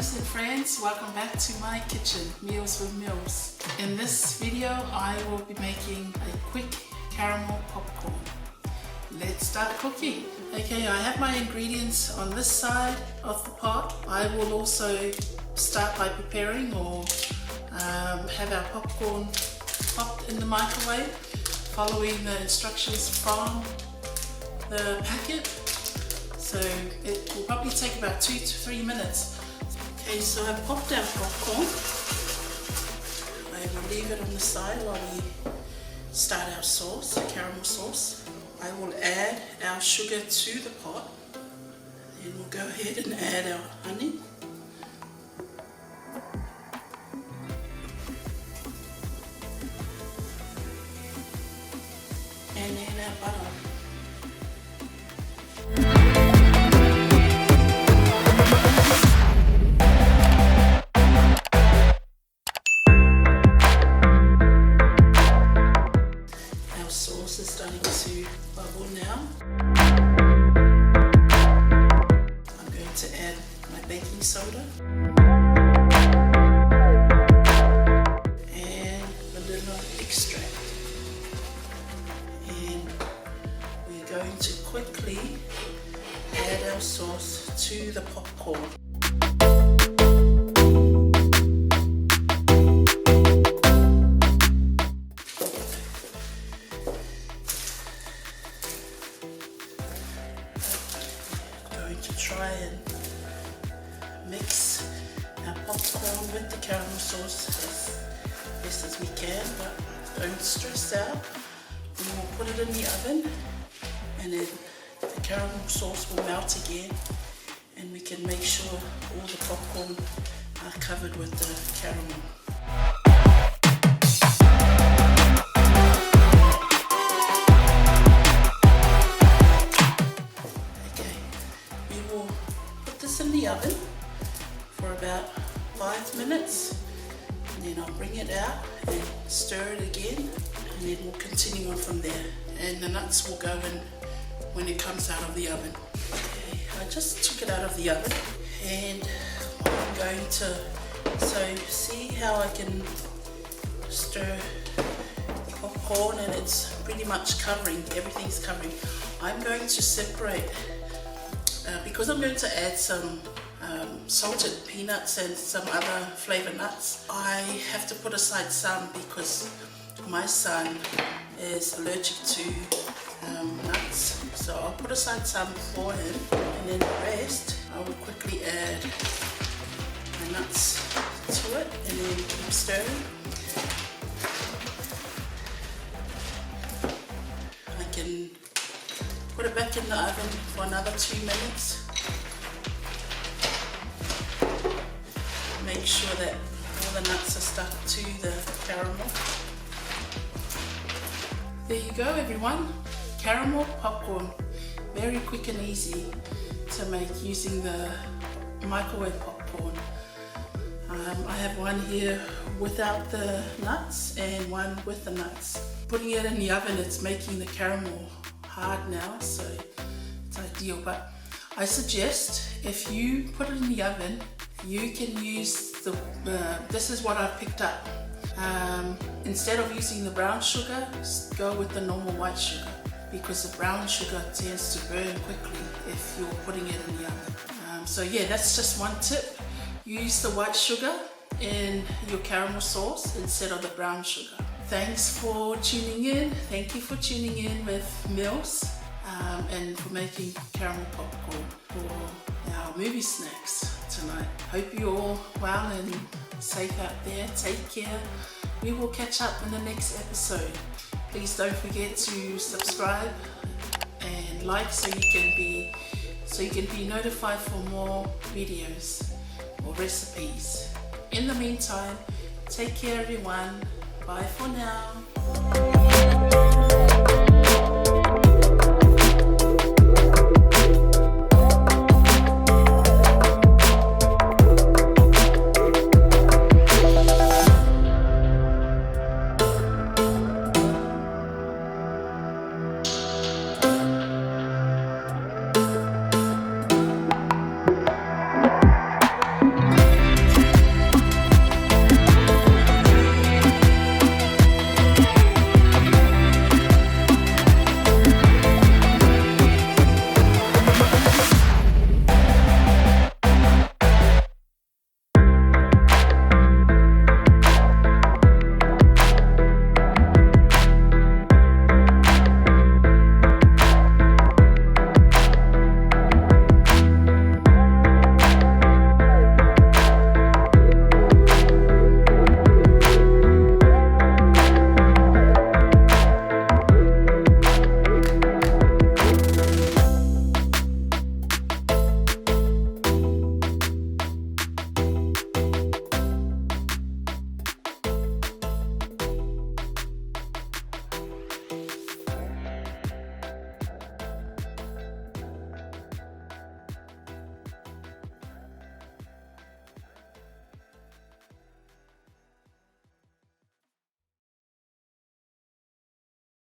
families and friends, welcome back to my kitchen, Meals with Mills. In this video I will be making a quick caramel popcorn. Let's start cooking. Okay, I have my ingredients on this side of the pot. I will also start by preparing or have our popcorn popped in the microwave, following the instructions from the packet. So it will probably take about 2 to 3 minutes. Okay, so I've popped our popcorn. I will leave it on the side while we start our sauce, caramel sauce. I will add our sugar to the pot. Then we'll go ahead and add our honey. And then our butter. Sauce is starting to bubble now. I'm going to add my baking soda and vanilla extract, and we're going to quickly add our sauce to the popcorn. To try and mix our popcorn with the caramel sauce as best as we can, but don't stress out. We will put it in the oven and then the caramel sauce will melt again, and we can make sure all the popcorn are covered with the caramel. In the oven for about 5 minutes, and then I'll bring it out and stir it again, and then we'll continue on from there, and the nuts will go in when it comes out of the oven. Okay, I just took it out of the oven, and I'm going to see how I can stir the popcorn, and it's pretty much covering, everything's covering. I'm going to separate because I'm going to add some salted peanuts and some other flavor nuts. I have to put aside some because my son is allergic to nuts, so I'll put aside some for him, and then the rest I will quickly add my nuts to it and then keep stirring. I can put it back in the oven for another 2 minutes. Make sure that all the nuts are stuck to the caramel. There you go, everyone. Caramel popcorn. Very quick and easy to make using the microwave popcorn. I have one here without the nuts and one with the nuts. Putting it in the oven, it's making the caramel hard now, so it's ideal. But I suggest if you put it in the oven, you can use the this is what I've picked up. Instead of using the brown sugar, go with the normal white sugar, because the brown sugar tends to burn quickly if you're putting it in the oven. So yeah, that's just one tip. Use the white sugar in your caramel sauce instead of the brown sugar. Thanks for tuning in. Thank you for tuning in with Mills and for making caramel popcorn for our movie snacks tonight. Hope you're all well and safe out there. Take care. We will catch up in the next episode. Please don't forget to subscribe and like so you can be notified for more videos or recipes. In the meantime, take care everyone. Bye for now.